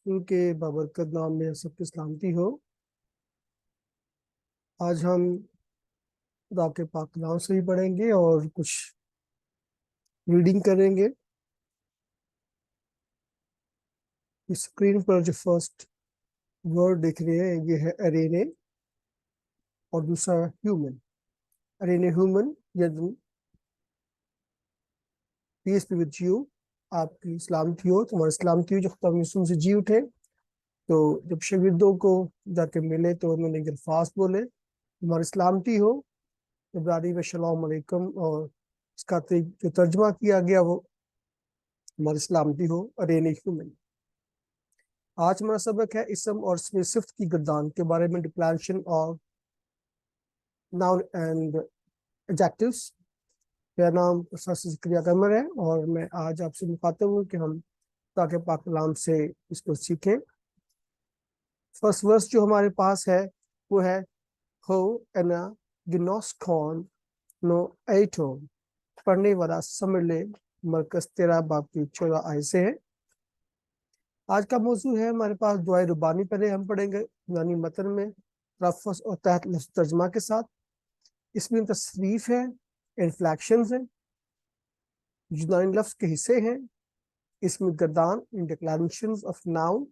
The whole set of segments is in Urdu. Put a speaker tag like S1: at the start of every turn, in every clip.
S1: ان کے بابرکت نام میں سب کی سلامتی ہو۔ آج ہم خدا کے پاک کلام سے بھی پڑھیں گے اور کچھ ریڈنگ کریں گے۔ اسکرین پر جو فرسٹ ورڈ دیکھ رہے ہیں یہ ہے ارینے اور دوسرا ہیومن۔ ارینے ہیومن یعنی پیس بی وتھ یو، آپ کی سلامتی ہو، تمہاری سلامتی ہو جو خدا یسوع سے جی اٹھے۔ تو جب شاگردوں کو جا کے ملے تو انہوں نے ایک الفاظ بولے، تمہاری سلامتی ہو، عبرانی میں شلام علیکم، اور اس کا جو ترجمہ کیا گیا وہ ہماری سلامتی ہو، ارینے ہیومن۔ آج ہمارا سبق ہے اسم اور اسم صفت کی گردان کے بارے میں، ڈکلریشن اور ناؤن اینڈ ایڈجیکٹیوز۔ میرا نام پروفیسر زکریا قمر ہے اور میں آج آپ سے مخاطب ہوں کہ ہم خدا کے پاک کلام سے اس کو سیکھیں۔ فرسٹ ورس جو ہمارے پاس ہے وہ ہے ہو اینا گنوسکون نو ایٹو، پڑھنے والا سمجھ لے، مرکز 13 باب کی 14 آیت سے ہے۔ آج کا موضوع ہے ہمارے پاس دعائے ربانی، پہلے ہم پڑھیں گے یونانی متن میں لفظ اور تحت لفظ ترجمہ کے ساتھ۔ اس میں تصریف ہے، انفلیکشنز ہیں، یونانی لفظ کے حصے ہیں، اس میں گردان ڈکلریشنز آف ناؤن،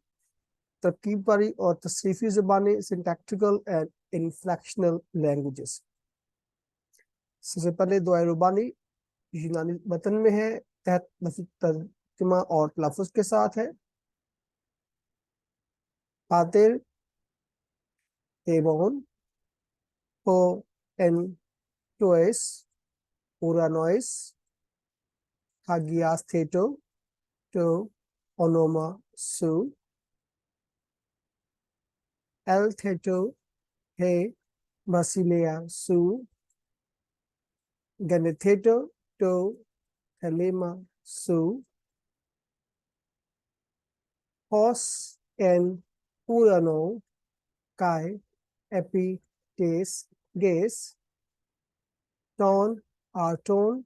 S1: ترکیب پاری اور تصریفی زبانیں، سنٹیکٹیکل اینڈ انفلیکشنل لینگویجز۔ سب سے پہلے دعائے ربانی یونانی متن میں ہے، تحت لفظ ترجمہ اور تلفظ کے ساتھ ہے۔ پاتر ایبون ہو این ٹویس اورانویس ہاگیاس تھیٹو تو اونوما سو ایل تھیٹو ہے باسیلیا سو گنتھیٹو تو ہلیما سو ہوس این اورانو کائے ایپی ٹیس گیس ٹون آرٹون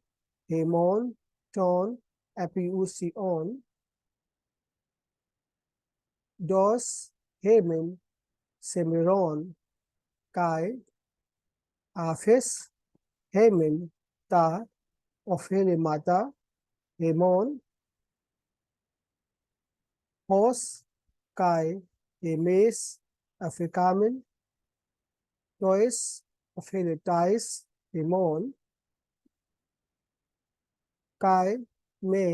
S1: ہیمون ٹون ایپیوسیون ڈوس ہیمن سیمیرون کائے آفیس ہیمن تا اوفیل ماتا ہیمون ہوس کائے ہیمیس افریکامن ٹویس اوفیل ٹائس ہیمون کائے میں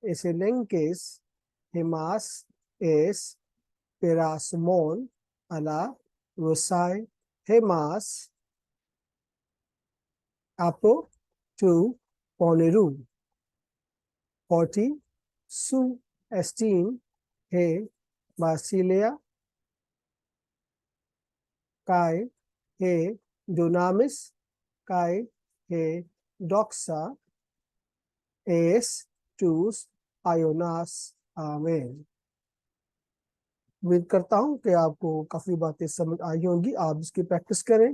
S1: ایسیلنکیس ہیماس ایس پیراسمون الا روسائے ہیماس اپو ٹو پونیرو ہوٹی سو ایسٹین ہے باسیلیا کائے ہے ڈونامس کائے ہے ڈوکسا ایس ٹوس آیوناس آمین۔ امید کرتا ہوں کہ آپ کو کافی باتیں سمجھ آئی ہوں گی، آپ اس کی پریکٹس کریں۔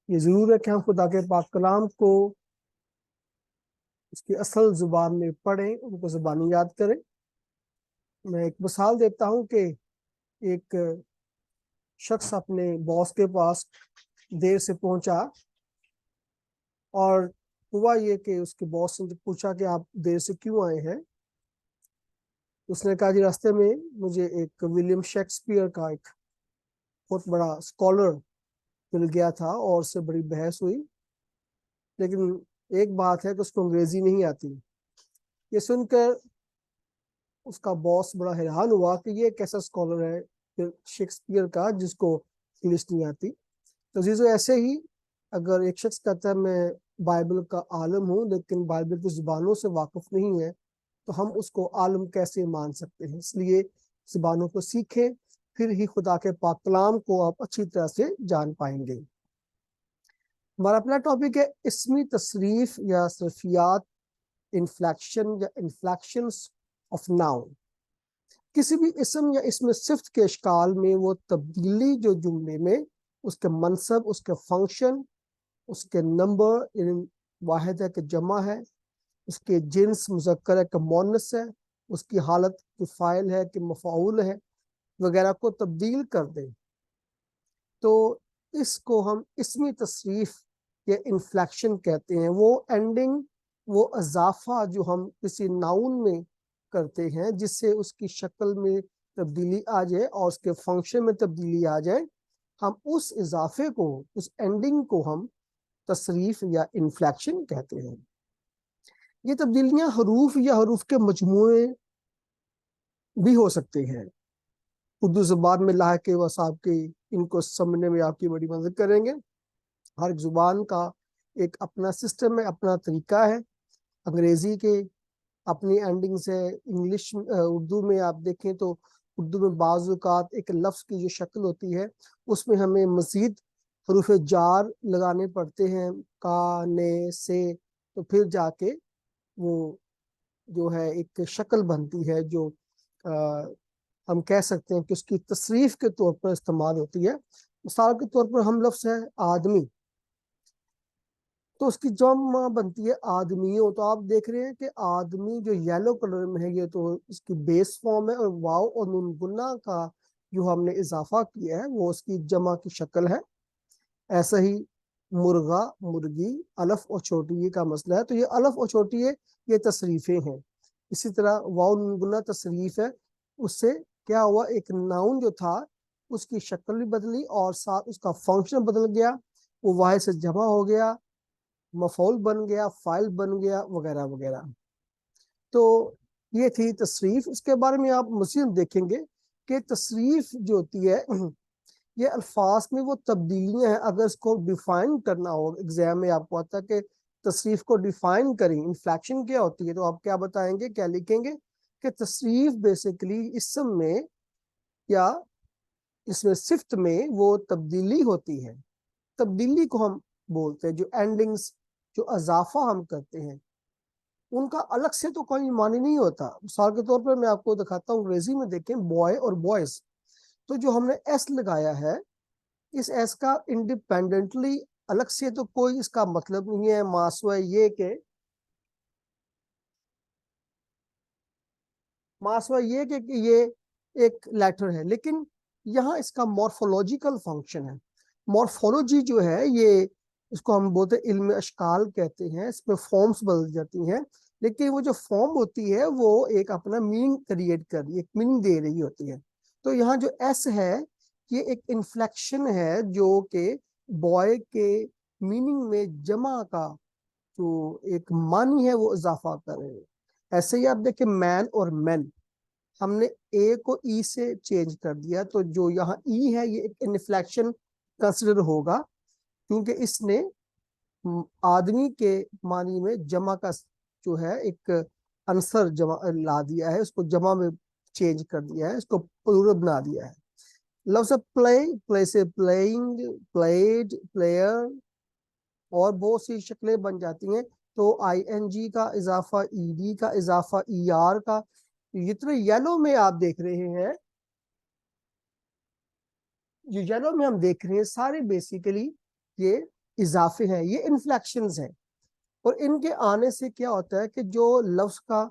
S1: یہ ضرور ہے کہ ہم خدا کے پاک کلام کو اس کی اصل زبان میں پڑھیں، ان کو زبانی یاد کریں۔ میں ایک مثال دیتا ہوں کہ ایک شخص اپنے باس کے پاس دیر سے پہنچا، اور ہوا یہ کہ اس کے باس نے پوچھا کہ آپ دیر سے کیوں آئے ہیں؟ اس نے کہا جی راستے میں مجھے ایک ولیم شیکسپیئر کا ایک بہت بڑا اسکالر مل گیا تھا اور اس سے بڑی بحث ہوئی، لیکن ایک بات ہے کہ اس کو انگریزی نہیں آتی۔ یہ سن کر اس کا باس بڑا حیران ہوا کہ یہ کیسا اسکالر ہے شیکسپیئر کا جس کو انگلش نہیں آتی۔ تو عزیزو، ایسے ہی اگر ایک شخص کہتا ہے میں بائبل کا عالم ہوں لیکن بائبل کی زبانوں سے واقف نہیں ہے، تو ہم اس کو عالم کیسے مان سکتے ہیں؟ اس لیے زبانوں کو سیکھیں، پھر ہی خدا کے پاک کلام کو آپ اچھی طرح سے جان پائیں گے۔ ہمارا اپنا ٹاپک ہے اسمی تصریف یا صرفیات، انفلیکشن یا انفلیکشنز آف ناؤن۔ کسی بھی اسم یا اسم صفت کے اشکال میں وہ تبدیلی جو جملے میں اس کے منصب، اس کے فنکشن، اس کے نمبر یعنی واحد ہے کہ جمع ہے، اس کے جنس مذکر ہے کہ مؤنث ہے، اس کی حالت کہ فاعل ہے کہ مفعول ہے، وغیرہ کو تبدیل کر دیں تو اس کو ہم اسمی تصریف یا انفلیکشن کہتے ہیں. وہ اینڈنگ، وہ اضافہ جو ہم کسی ناؤن میں کرتے ہیں جس سے اس کی شکل میں تبدیلی آ جائے اور اس کے فنکشن میں تبدیلی آ جائے، ہم اس اضافے کو، اس اینڈنگ کو ہم تصریف یا انفلیکشن کہتے ہیں. یہ تبدیلیاں حروف یا حروف کے مجموعے بھی ہو سکتے ہیں. اردو زبان میں لاحق و صاحب کے ان کو سمجھنے میں آپ کی بڑی مدد کریں گے. ہر ایک زبان کا ایک اپنا سسٹم ہے، اپنا طریقہ ہے. انگریزی کے اپنی اینڈنگز ہے، انگلش اردو میں آپ دیکھیں تو اردو میں بعض اوقات ایک لفظ کی جو شکل ہوتی ہے اس میں ہمیں مزید حروف جار لگانے پڑتے ہیں، کا، نے، سے، تو پھر جا کے وہ جو ہے ایک شکل بنتی ہے جو ہم کہہ سکتے ہیں کہ اس کی تصریف کے طور پر استعمال ہوتی ہے. مثال کے طور پر ہم لفظ ہے آدمی، تو اس کی جمع بنتی ہے آدمیوں. تو آپ دیکھ رہے ہیں کہ آدمی جو یلو کلر میں ہے یہ تو اس کی بیس فارم ہے، اور واو اور نون گنا کا جو ہم نے اضافہ کیا ہے وہ اس کی جمع کی شکل ہے. ایسا ہی مرغا، مرغی، الف اور چھوٹی کا مسئلہ ہے. تو یہ الف اور چھوٹی یہ تصریفیں ہیں. اسی طرح واو نون گنا تصریف ہے. اس سے کیا ہوا، ایک ناؤن جو تھا اس کی شکل بھی بدلی اور ساتھ اس کا فنکشن بدل گیا، وہ واحد سے جمع ہو گیا، مفعول بن گیا، فاعل بن گیا، وغیرہ وغیرہ. تو یہ تھی تصریف. اس کے بارے میں آپ مزید دیکھیں گے کہ تصریف جو ہوتی ہے یہ الفاظ میں وہ تبدیلیاں ہیں. اگر اس کو ڈیفائن کرنا ہو، ایگزام میں آپ کو آتا ہے کہ تصریف کو ڈیفائن کریں، انفلیکشن کیا ہوتی ہے، تو آپ کیا بتائیں گے، کیا لکھیں گے کہ تصریف بیسیکلی اسم میں یا اس میں صفت میں وہ تبدیلی ہوتی ہے. تبدیلی کو ہم بولتے ہیں جو اینڈنگز، جو اضافہ ہم کرتے ہیں، ان کا الگ سے تو کوئی معنی نہیں ہوتا. مثال کے طور پر میں آپ کو دکھاتا ہوں، انگریزی میں دیکھیں بوائے اور بوائز، تو جو ہم نے ایس لگایا ہے اس ایس کا انڈیپینڈنٹلی الگ سے تو کوئی اس کا مطلب نہیں ہے، ماسوائے یہ کہ یہ ایک لیٹر ہے، لیکن یہاں اس کا مورفولوجیکل فنکشن ہے. مورفولوجی جو ہے یہ اس کو ہم بولتے ہیں علم اشکال کہتے ہیں. اس میں فارمز بدل جاتی ہیں، لیکن وہ جو فارم ہوتی ہے وہ ایک اپنا میننگ کریٹ کر رہی ہے، ایک میننگ دے رہی ہوتی ہے. تو یہاں جو ایس ہے یہ ایک انفلیکشن ہے جو کہ بوائے کے میننگ میں جمع کا جو ایک معنی ہے وہ اضافہ کر رہے ہیں. ایسے ہی آپ دیکھیں مین اور مین، ہم نے اے کو ای سے چینج کر دیا، تو جو یہاں ای ہے یہ ایک انفلیکشن کنسیڈر ہوگا، کیونکہ اس نے آدمی کے معنی میں جمع کا جو ہے ایک عنصر جمع لا دیا ہے، اس کو جمع میں چینج کر دیا ہے، اس کو پلورل بنا دیا ہے. لفظ پلے، پلے سے پلینگ، پلیڈ، پلیئر، اور بہت سی شکلیں بن جاتی ہیں. تو آئی این جی کا اضافہ، ای ڈی کا اضافہ، ای آر کا، جتنے یلو میں آپ دیکھ رہے ہیں، جو یلو میں ہم دیکھ رہے ہیں سارے بیسیکلی یہ اضافے ہیں، یہ انفلیکشنز ہیں. اور ان کے آنے سے کیا ہوتا ہے کہ جو لفظ کا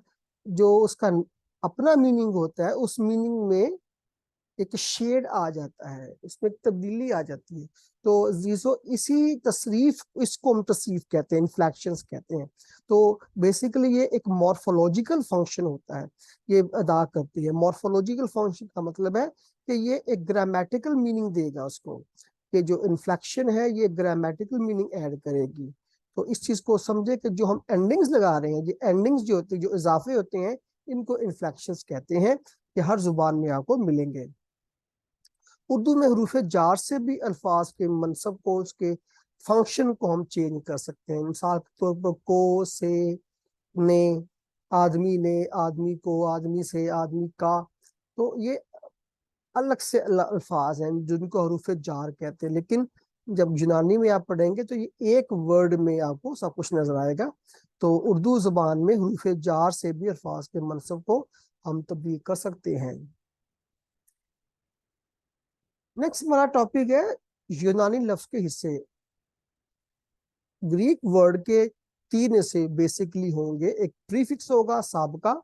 S1: جو اس کا اپنا میننگ ہوتا ہے اس میننگ میں ایک شیڈ آ جاتا ہے، اس میں ایک تبدیلی آ جاتی ہے. تو اسی تصریف، اس کو ہم تصریف کہتے ہیں، انفلیکشنز کہتے ہیں. تو بیسیکلی یہ ایک مورفولوجیکل فنکشن ہوتا ہے، یہ ادا کرتی ہے. مورفولوجیکل فنکشن کا مطلب ہے کہ یہ ایک گرامیٹیکل میننگ دے گا اس کو، کہ جو انفلیکشن ہے یہ گرامیٹیکل میننگ ایڈ کرے گی. تو اس چیز کو سمجھے کہ جو ہم اینڈنگز لگا رہے ہیں، یہ اینڈنگز جو ہوتے ہیں، جو اضافے ہوتے ہیں، ان کو انفلیکشنز کہتے ہیں. کہ ہر زبان میں آپ کو ملیں گے. اردو میں حروف جار سے بھی الفاظ کے منصب کو، اس کے فنکشن کو ہم چینج کر سکتے ہیں. مثال کے طور پر کو، سے، نے، آدمی نے، آدمی کو، آدمی سے، آدمی کا، تو یہ الگ سے الفاظ ہیں جن کو حروف جار کہتے ہیں. لیکن جب یونانی میں آپ پڑھیں گے تو یہ ایک ورڈ میں آپ کو سب کچھ نظر آئے گا. تو اردو زبان میں حروف جار سے بھی الفاظ کے منصب کو ہم تبدیل کر سکتے ہیں. نیکسٹ ہمارا ٹاپک ہے یونانی لفظ کے حصے. گریک ورڈ کے 3 حصے بیسکلی ہوں گے. ایک پریفکس ہوگا سابقہ،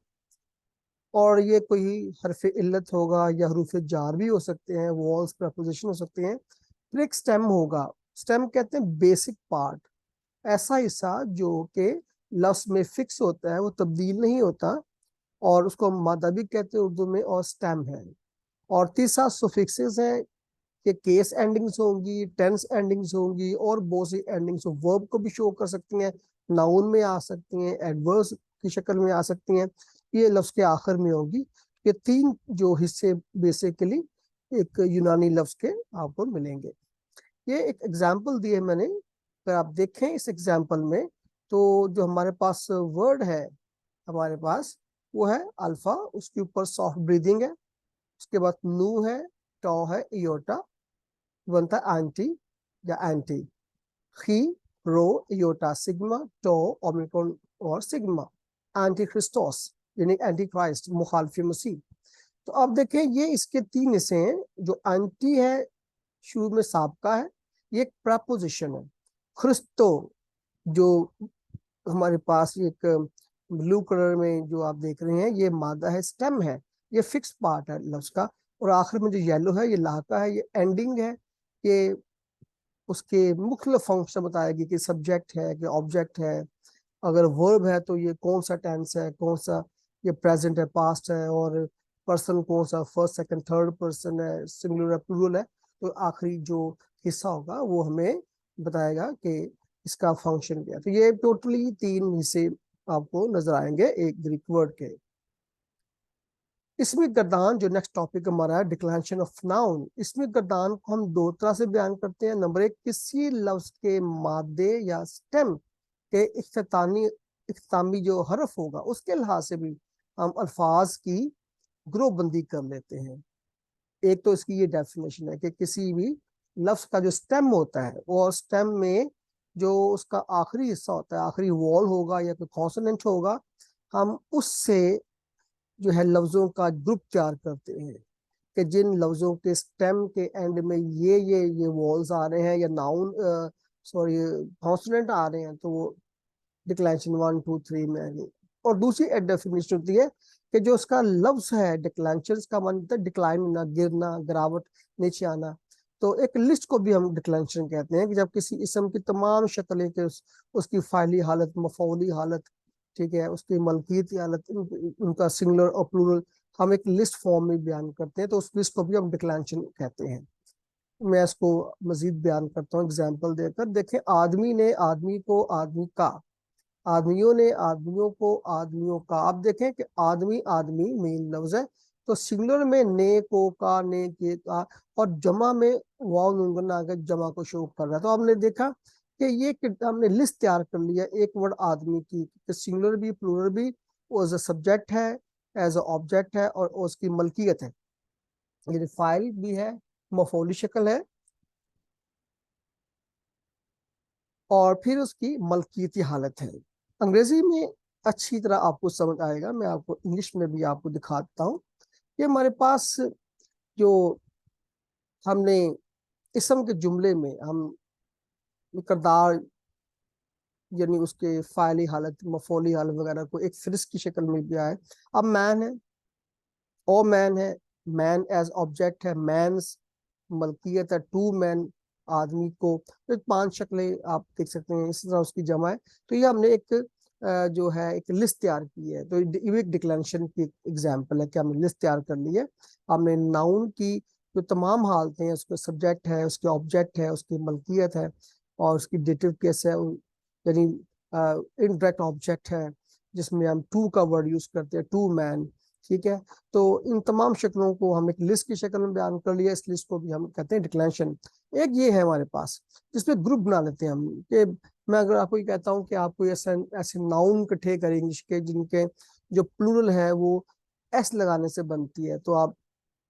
S1: اور یہ کوئی حرف علت ہوگا یا حروف جار بھی ہو سکتے ہیں, والس پریپوزیشن ہو سکتے ہیں. پھر ایک سٹیم ہوگا, سٹیم کہتے ہیں بیسک پارٹ, ایسا حصہ جو کہ لفظ میں فکس ہوتا ہے, وہ تبدیل نہیں ہوتا, اور اس کو مادہ بھی کہتے ہیں اردو میں, اور سٹیم ہے. اور تیسرا سفکسز ہیں کہ کیس اینڈنگز ہوں گی, ٹینس اینڈنگز ہوں گی, اور بہت سی اینڈنگز ورب کو بھی شو کر سکتی ہیں, ناؤن میں آ سکتی ہیں, ایڈورس کی شکل میں آ سکتی ہیں, یہ لفظ کے آخر میں ہوگی. یہ تین جو حصے بیسیکلی ایک یونانی لفظ کے آپ کو ملیں گے. یہ ایک ایگزامپل دی ہے میں نے, اگر آپ دیکھیں اس ایگزامپل میں تو جو ہمارے پاس ورڈ ہے ہمارے پاس وہ ہے الفا, اس کے اوپر سافٹ بریدنگ ہے, اس کے بعد نو ہے, ٹو ہے, ایوٹا بنتا ہے اینٹی یا anti, chi, rho, iota, sigma, tau, omicron اور سگما, اینٹی کرسٹوس یعنی اینٹی کرائسٹ, مخالف مسیح. تو اب دیکھیں یہ اس کے تین حصے ہیں. جو اینٹی ہے شروع میں سابقہ ہے, یہ ایک پریپوزیشن ہے. کرسٹو جو ہمارے پاس ایک بلو کلر میں جو آپ دیکھ رہے ہیں یہ مادہ ہے, سٹیم ہے, یہ فکس پارٹ ہے لفظ کا. اور آخر میں جو یلو ہے یہ لاحقہ ہے, یہ اینڈنگ ہے, یہ اس کے مختلف فنکشن بتائے گی کہ سبجیکٹ ہے کہ آبجیکٹ ہے. اگر ورب ہے تو یہ کون سا ٹینس ہے, کون سا یہ پریزنٹ ہے, پاسٹ ہے, اور پرسن کون سا, فرسٹ سیکنڈ تھرڈ پرسن ہے, سنگولر ہے, پلورل ہے. تو آخری جو حصہ ہوگا وہ ہمیں بتائے گا کہ اس کا فنکشن کیا. تو یہ ٹوٹلی تین حصے آپ کو نظر آئیں گے ایک گریک ورڈ کے. اسمی گردان جو نیکسٹ ٹاپک ہمارا ہے, ڈکلینشن آف ناؤن. اسمی گردان کو ہم دو طرح سے بیان کرتے ہیں. نمبر ایک, کسی لفظ کے مادے یا سٹیم کے اختتامی جو حرف ہوگا اس کے لحاظ سے بھی ہم الفاظ کی گروہ بندی کر لیتے ہیں. ایک تو اس کی یہ ڈیفینیشن ہے کہ کسی بھی لفظ کا جو سٹیم ہوتا ہے, اور سٹیم میں جو اس کا آخری حصہ ہوتا ہے, آخری وال ہوگا یا کوئی کانسوننٹ ہوگا, ہم اس سے جو ہے لفظوں کا گروپ تیار کرتے ہیں کہ جن لفظوں کے سٹیم کے اینڈ میں یہ والز آ رہے ہیں یا ناؤن کانسوننٹ آ رہے ہیں, تو وہ ڈکلینشن 1 2 3 میں آئیں گے. اور دوسری ایک ڈیفینیشن ہوتی ہے کہ جو اس کا لفظ ہے ڈکلینشن کا مطلب ڈکلائن ہونا, گرنا, گراوٹ, نیچے آنا. تو ایک لسٹ کو بھی ہم ڈکلینشن کہتے ہیں کہ جب کسی اسم کی تمام شکلیں کہ اس کی فعلی حالت, مفعولی حالت, ٹھیک ہے, اس کی ملکیتی حالت, ان کا سنگولر اور پلورل ہم ایک لسٹ فارم میں بیان کرتے ہیں, تو اس لسٹ کو بھی ہم ڈکلینشن کہتے ہیں. میں اس کو مزید بیان کرتا ہوں ایگزامپل دے کر. دیکھیں, آدمی نے آدمی کو آدمی کا, آدمیوں نے آدمیوں کو آدمیوں کا. آپ دیکھیں کہ آدمی آدمی مین لفظ ہے, تو سنگولر میں نے کو, کا, نے, کے, کا, اور جمع میں واو نون گنا آ کے جمع کو شو کر رہا ہے. تو آپ نے دیکھا کہ یہ ہم نے لسٹ تیار کر لیا ایک ورڈ آدمی کی, سنگولر بھی پلورل بھی, ایز اے سبجیکٹ ہے, ایز اے آبجیکٹ ہے, اور اس کی ملکیت ہے, یعنی فائل بھی ہے, مفعولی شکل ہے, اور پھر اس کی ملکیتی حالت ہے. انگریزی میں اچھی طرح آپ کو سمجھ آئے گا, میں آپ کو انگلش میں بھی آپ کو دکھاتا ہوں. کہ ہمارے پاس جو ہم نے اسم کے جملے میں ہم کردار یعنی اس کے فعلی حالت, مفعولی حالت وغیرہ کو ایک فہرست کی شکل میں دیا ہے. اب مین ہے, او مین ہے, مین ایز آبجیکٹ ہے, مینس ملکیت ہے, ٹو مین آدمی کو, 5 شکلیں آپ دیکھ سکتے ہیں, اسی طرح اس کی جمع ہے. تو یہ ہم نے ایک جو ہے ایک لسٹ تیار کی ہے. تو یہ ایک ڈکلینشن کی ایگزامپل ہے کہ ہم نے لسٹ تیار کر لی ہے. ہم نے ناؤن کی جو تمام حالتیں ہیں, اس کے سبجیکٹ ہے, اس کے آبجیکٹ ہے, اس کی ملکیت ہے, اور اس کی ڈیٹیو کیس ہے, یعنی انڈائریکٹ آبجیکٹ ہے جس میں ہم ٹو کا ورڈ یوز کرتے ہیں, ٹو مین, ٹھیک ہے. تو ان تمام شکلوں کو ہم ایک لسٹ کی شکل میں بیان کر لیا. اس لسٹ کو بھی ہم کہتے ہیں ڈکلینشن. ایک یہ ہے ہمارے پاس جس پہ گروپ بنا لیتے ہیں ہم, کہ میں اگر آپ کو یہ کہتا ہوں کہ آپ کو ایسے ناؤن اکٹھے کریں انگلش کے جن کے جو پلورل ہے وہ ایس لگانے سے بنتی ہے, تو آپ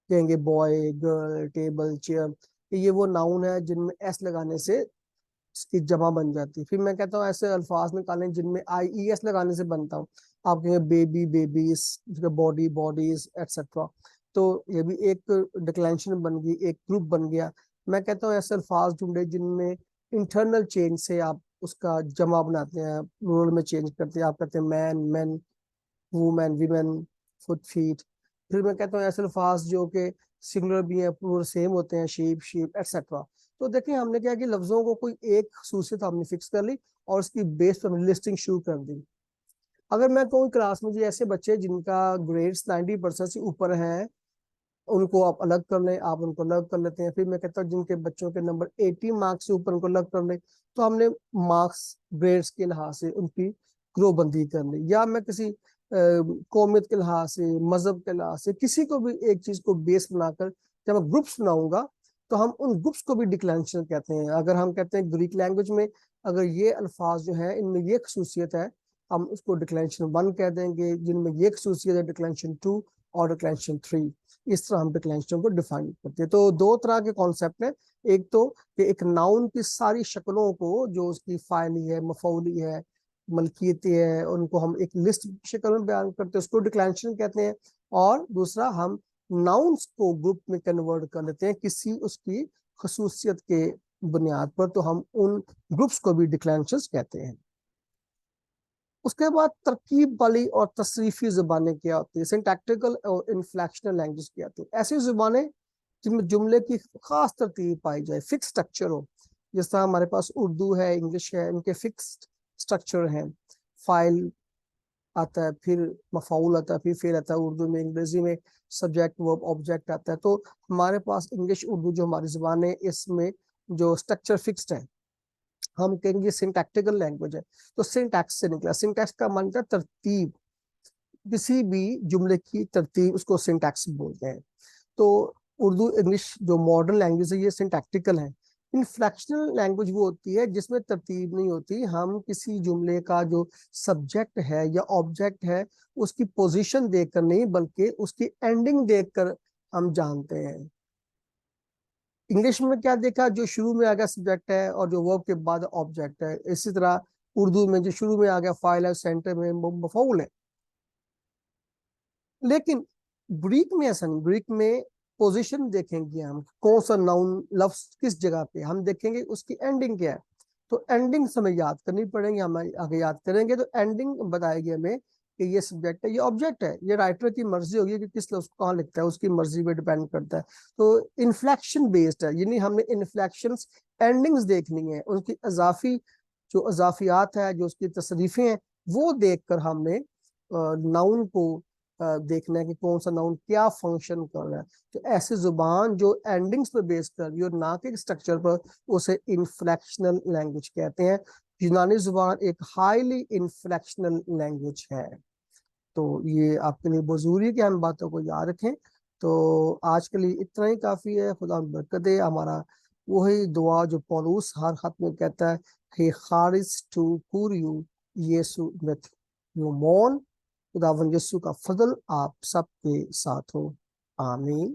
S1: کہیں گے بوائے, گرل, ٹیبل, چیئر, یہ وہ ناؤن ہے جن میں ایس لگانے سے اس کی جمع بن جاتی ہے. پھر میں کہتا ہوں ایسے الفاظ نکالیں جن میں آئی ای ایس لگانے سے بنتا ہوں, آپ کہیں گے baby, babies, body, bodies, etcetera. تو یہ بھی ایک ڈکلینشن بن گئی, ایک گروپ بن گیا. میں کہتا ہوں ایسے الفاظ ڈھونڈے جن میں انٹرنل چینج سے آپ اس کا جمع بناتے ہیں, پلورل میں چینج کرتے ہیں. آپ کہتے ہیں مین, مین, وومین, ویمن, فٹ فیٹ. پھر میں کہتا ہوں ایسے الفاظ جو کہ سنگولر بھی ہیں پلورل سیم ہوتے ہیں, شیپ ایٹسیٹرا. تو دیکھیں ہم نے کیا کہ لفظوں کو کوئی ایک خصوصیت ہم نے فکس کر لی اور اس کی بیس پر لسٹنگ شروع کر دی. اگر میں کہوں کلاس میں جی ایسے بچے جن کا گریڈس 90% سے اوپر ہیں ان کو آپ الگ کر لیں, آپ ان کو الگ کر لیتے ہیں. پھر میں کہتا ہوں جن کے بچوں کے نمبر 80 مارکس سے اوپر ان کو الگ کر لیں. تو ہم نے مارکس گریڈس کے لحاظ سے ان کی گروہ بندی کر لی. یا میں کسی قومیت کے لحاظ سے, مذہب کے لحاظ سے کسی کو بھی ایک چیز کو بیس بنا کر جب میں گروپس بناؤں گا تو ہم ان گروپس کو بھی ڈکلینشن کہتے ہیں. اگر ہم کہتے ہیں گریک لینگویج میں اگر یہ الفاظ جو ہیں ان میں یہ خصوصیت ہے, ہم اس کو ڈکلینشن 1 کہہ دیں گے. جن میں یہ خصوصیت ہے ڈکلینشن 2 اور ڈکلینشن 3. اس طرح ہم ڈکلینشن کو ڈیفائن کرتے ہیں. تو 2 طرح کے کانسیپٹ ہیں. ایک تو کہ ایک ناؤن کی ساری شکلوں کو جو اس کی فاعلی ہے, مفعولی ہے, ملکیتی ہے, ان کو ہم ایک لسٹ شکل میں بیان کرتے ہیں, اس کو ڈکلینشن کہتے ہیں. اور دوسرا ہم ناؤنس کو گروپ میں کنورٹ کر لیتے ہیں کسی اس کی خصوصیت کے بنیاد پر, تو ہم ان گروپس کو بھی ڈکلینشنز کہتے ہیں. اس کے بعد ترکیب والی اور تصریفی زبانیں کیا ہوتی ہیں, سنٹیکٹیکل اور انفلیکشنل لینگویج کیا ہوتی ہیں. ایسی زبانیں جن میں جملے کی خاص ترتیب پائی جائے, فکس سٹرکچر ہو. جس طرح ہمارے پاس اردو ہے, انگلش ہے, ان کے فکس سٹرکچر ہیں. فائل آتا ہے, پھر مفعول آتا ہے, پھر فعل آتا ہے. اردو میں, انگریزی میں سبجیکٹ ورب آبجیکٹ آتا ہے. تو ہمارے پاس انگلش اردو جو ہماری زبان ہے اس میں جو سٹرکچر فکسڈ ہے, ہم کہیں گے سنٹیکٹیکل لینگویج ہے. تو سنٹیکس سے نکلا. سنٹیکس کا مطلب ہے ترتیب, کسی بھی جملے کی ترتیب, اس کو سنٹیکس بولتے ہیں. تو اردو انگلش جو ماڈرن لینگویج ہے یہ سنٹیکٹیکل ہے. انفلیکشنل لینگویج وہ ہوتی ہے جس میں ترتیب نہیں ہوتی. ہم کسی جملے کا جو سبجیکٹ ہے یا آبجیکٹ ہے اس کی پوزیشن دیکھ کر نہیں بلکہ اس کی اینڈنگ دیکھ کر ہم جانتے ہیں. انگلش میں کیا دیکھا, جو شروع میں آ گیا سبجیکٹ ہے اور جو ورب کے بعد آبجیکٹ ہے. اسی طرح اردو میں جو شروع میں آ گیا فاعل ہے, سینٹر میں مفعول ہے. لیکن گریک میں ایسا نہیں. گریک میں پوزیشن دیکھیں گے ہم, کون سا ناؤن لفظ کس جگہ پہ, ہم دیکھیں گے اس کی اینڈنگ کیا ہے. تو اینڈنگ ہمیں یاد کرنی پڑیں گی. ہم آگے یاد کریں گے تو اینڈنگ بتائے گی ہمیں کہ یہ سبجیکٹ ہے, یہ آبجیکٹ ہے. یہ رائٹر کی مرضی ہوگی کہ کس لفظ کو کہاں لکھتا ہے, اس کی مرضی پہ ڈیپینڈ کرتا ہے. تو انفلیکشن بیسڈ ہے, یعنی ہم نے انفلیکشنز اینڈنگز دیکھنی ہے. ان کی اضافی جو اضافیات ہے, جو اس کی تصریفیں ہیں, وہ دیکھ کر ہم نے ناؤن کو دیکھنا ہے کہ کون سا ناؤن کیا فنکشن کر رہا ہے. تو ایسی زبان جو اینڈنگز پہ بیس کر رہی ہے اور نہ کہ اسٹرکچر پر, اسے انفلیکشنل لینگویج کہتے ہیں. یونانی زبان ایک ہائیلی انفلیکشنل لینگویج ہے. تو یہ آپ کے لیے بہت ضروری ہے کہ ہم باتوں کو یاد رکھیں. تو آج کے لیے اتنا ہی کافی ہے. خدا برکت دے. ہمارا وہی دعا جو پولوس ہر خط میں کہتا ہے, ہی خارج ٹو کوریو یسو مت یو مون. خداوند یسوع کا فضل آپ سب کے ساتھ ہو. آمین.